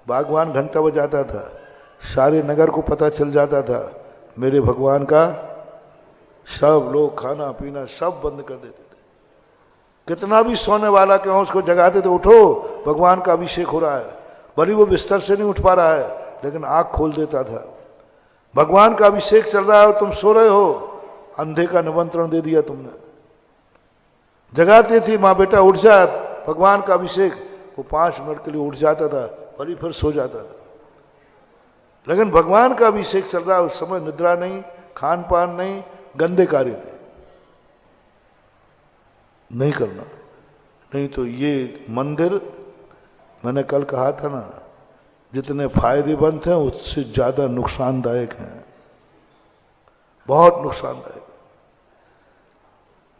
बागवान घंटा बजाता था, सारे नगर को पता चल जाता था मेरे भगवान का। सब लोग खाना पीना सब बंद कर देते थे। कितना भी सोने वाला क्यों उसको जगाते थे, उठो भगवान का अभिषेक हो रहा है। भले वो बिस्तर से नहीं उठ पा रहा है लेकिन आंख खोल देता था। भगवान का अभिषेक चल रहा है और तुम सो रहे हो, अंधे का निमंत्रण दे दिया तुमने। जगाती थी माँ, बेटा उठ जा, भगवान का अभिषेक। वो 5 मिनट के लिए उठ जाता था, भले फिर सो जाता था। लेकिन भगवान का अभिषेक चल रहा है, उस समय निद्रा नहीं, खान पान नहीं, गंदे कार्य नहीं करना। नहीं तो ये मंदिर, मैंने कल कहा था ना, जितने फायदेमंद हैं उससे ज्यादा नुकसानदायक हैं, बहुत नुकसानदायक।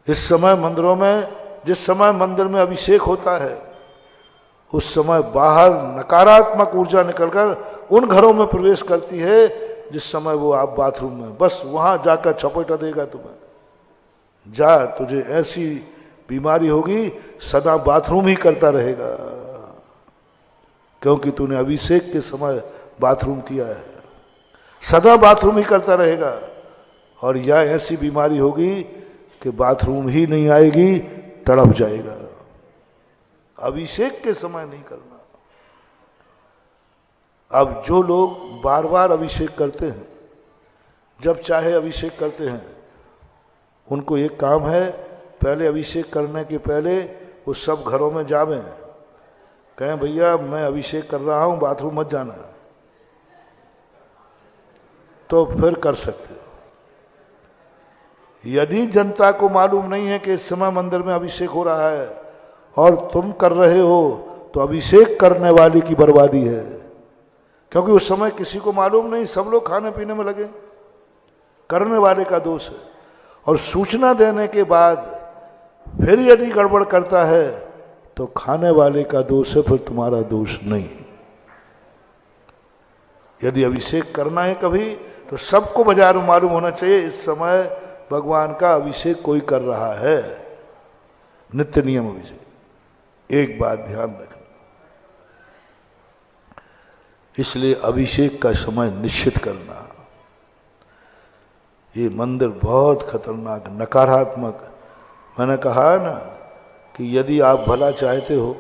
इस समय मंदिरों में, जिस समय मंदिर में अभिषेक होता है उस समय बाहर नकारात्मक ऊर्जा निकलकर उन घरों में प्रवेश करती है जिस समय वो आप बाथरूम में, बस वहां जाकर चपेटा देगा तुम्हें। जा, तुझे ऐसी बीमारी होगी, सदा बाथरूम ही करता रहेगा, क्योंकि तूने अभिषेक के समय बाथरूम किया है। सदा बाथरूम ही करता रहेगा। और या ऐसी बीमारी होगी कि बाथरूम ही नहीं आएगी, तड़प जाएगा। अभिषेक के समय नहीं करना। अब जो लोग बार बार अभिषेक करते हैं, जब चाहे अभिषेक करते हैं, उनको एक काम है, पहले अभिषेक करने के पहले वो सब घरों में जावें, कहें भैया मैं अभिषेक कर रहा हूं, बाथरूम मत जाना, तो फिर कर सकते हो। यदि जनता को मालूम नहीं है कि इस समय मंदिर में अभिषेक हो रहा है और तुम कर रहे हो, तो अभिषेक करने वाले की बर्बादी है, क्योंकि उस समय किसी को मालूम नहीं, सब लोग खाने पीने में लगे। करने वाले का दोष है। और सूचना देने के बाद फिर यदि गड़बड़ करता है तो खाने वाले का दोष है, फिर तुम्हारा दोष नहीं। यदि अभिषेक करना है कभी, तो सबको बाजार में मालूम होना चाहिए इस समय भगवान का अभिषेक कोई कर रहा है, नित्य नियम अभिषेक। एक बात ध्यान रखना, इसलिए अभिषेक का समय निश्चित करना। ये मंदिर बहुत खतरनाक, नकारात्मक। मैंने कहा है ना कि यदि आप भला चाहते हो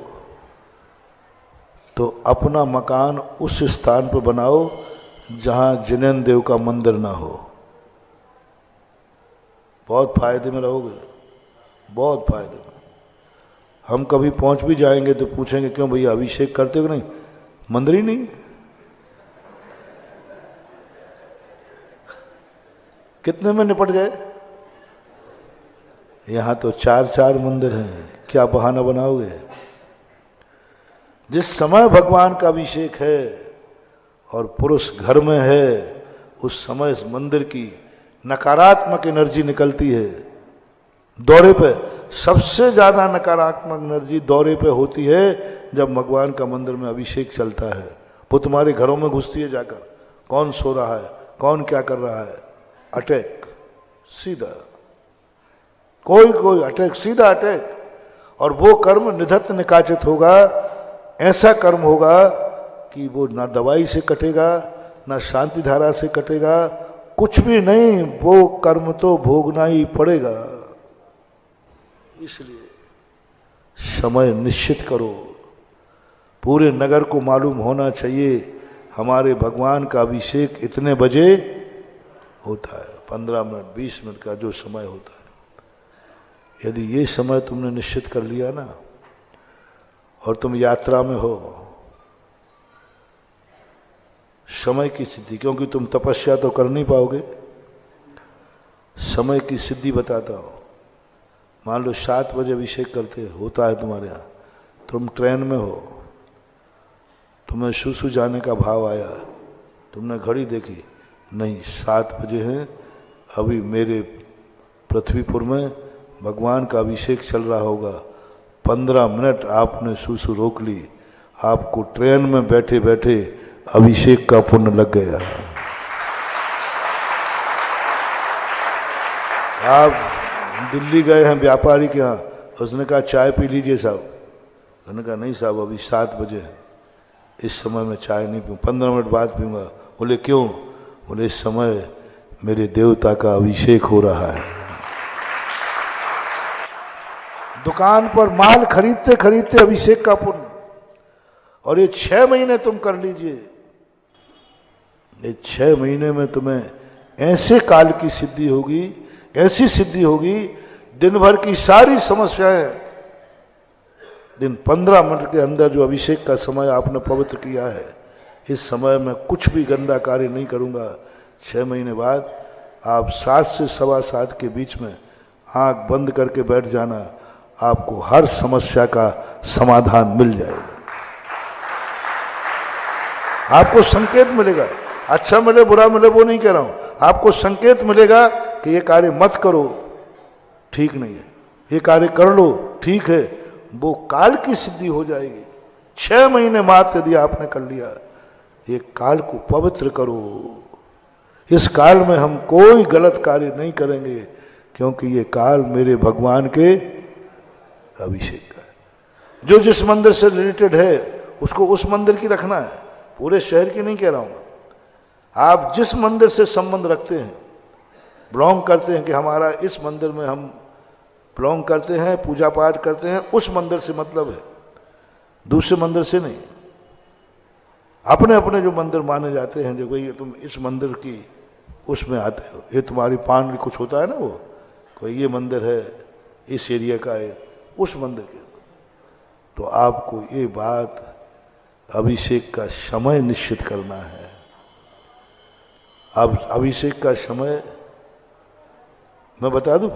तो अपना मकान उस स्थान पर बनाओ जहां जिनेंद्र देव का मंदिर ना हो। बहुत फायदे में रहोगे, बहुत फायदे में। हम कभी पहुंच भी जाएंगे तो पूछेंगे क्यों भैया अभिषेक करते हो? नहीं, मंदिर ही नहीं। कितने में निपट गए? यहां तो 4 मंदिर हैं, क्या बहाना बनाओगे? जिस समय भगवान का अभिषेक है और पुरुष घर में है, उस समय इस मंदिर की नकारात्मक एनर्जी निकलती है। दौरे पे सबसे ज्यादा नकारात्मक एनर्जी दौरे पे होती है जब भगवान का मंदिर में अभिषेक चलता है। वो तुम्हारे घरों में घुसती है जाकर, कौन सो रहा है, कौन क्या कर रहा है, अटैक सीधा, कोई अटैक, सीधा अटैक। और वो कर्म निधत्त निकाचित होगा, ऐसा कर्म होगा कि वो ना दवाई से कटेगा, ना शांति धारा से कटेगा, कुछ भी नहीं, वो कर्म तो भोगना ही पड़ेगा। इसलिए समय निश्चित करो। पूरे नगर को मालूम होना चाहिए हमारे भगवान का अभिषेक इतने बजे होता है। 15 मिनट 20 मिनट का जो समय होता है, यदि ये समय तुमने निश्चित कर लिया ना, और तुम यात्रा में हो, समय की सिद्धि, क्योंकि तुम तपस्या तो कर नहीं पाओगे, समय की सिद्धि बताता हो। मान लो 7 बजे अभिषेक करते होता है तुम्हारे यहाँ, तुम ट्रेन में हो, तुम्हें सुसु जाने का भाव आया, तुमने घड़ी देखी, नहीं 7 बजे हैं, अभी मेरे पृथ्वीपुर में भगवान का अभिषेक चल रहा होगा। 15 मिनट आपने सुसु रोक ली, आपको ट्रेन में बैठे बैठे अभिषेक का पुण्य लग गया। आप दिल्ली गए हैं व्यापारी के यहाँ, उसने कहा चाय पी लीजिए साहब, उसने कहा नहीं साहब अभी 7 बजे है। इस समय मैं चाय नहीं पीऊँ, 15 मिनट बाद पीऊँगा। बोले क्यों? बोले इस समय मेरे देवता का अभिषेक हो रहा है। दुकान पर माल खरीदते खरीदते अभिषेक का पुण्य, और ये 6 महीने तुम कर लीजिए। ये 6 महीने में तुम्हें ऐसे काल की सिद्धि होगी, ऐसी सिद्धि होगी, दिन भर की सारी समस्याएं, दिन 15 मिनट के अंदर जो अभिषेक का समय आपने पवित्र किया है, इस समय मैं कुछ भी गंदा कार्य नहीं करूंगा। 6 महीने बाद आप 7 से 7:15 के बीच में आंख बंद करके बैठ जाना, आपको हर समस्या का समाधान मिल जाएगा। आपको संकेत मिलेगा, अच्छा मिले बुरा मिले वो नहीं कह रहा हूं, आपको संकेत मिलेगा कि ये कार्य मत करो, ठीक नहीं है, ये कार्य कर लो, ठीक है। वो काल की सिद्धि हो जाएगी। 6 महीने मात्र यदि आपने कर लिया, ये काल को पवित्र करो। इस काल में हम कोई गलत कार्य नहीं करेंगे, क्योंकि ये काल मेरे भगवान के अभिषेक का है। जो जिस मंदिर से रिलेटेड है उसको उस मंदिर की रखना है, पूरे शहर की नहीं कह रहा हूं। आप जिस मंदिर से संबंध रखते हैं, बिलोंग करते हैं कि हमारा इस मंदिर में हम बिलोंग करते हैं, पूजा पाठ करते हैं, उस मंदिर से मतलब है, दूसरे मंदिर से नहीं। अपने अपने जो मंदिर माने जाते हैं, जो भाई तुम इस मंदिर की उसमें आते हो, ये तुम्हारी पान भी कुछ होता है ना, वो कोई ये मंदिर है इस एरिया का है, उस मंदिर के, तो आपको ये बात अभिषेक का समय निश्चित करना है। अब अभिषेक का समय मैं बता दूं?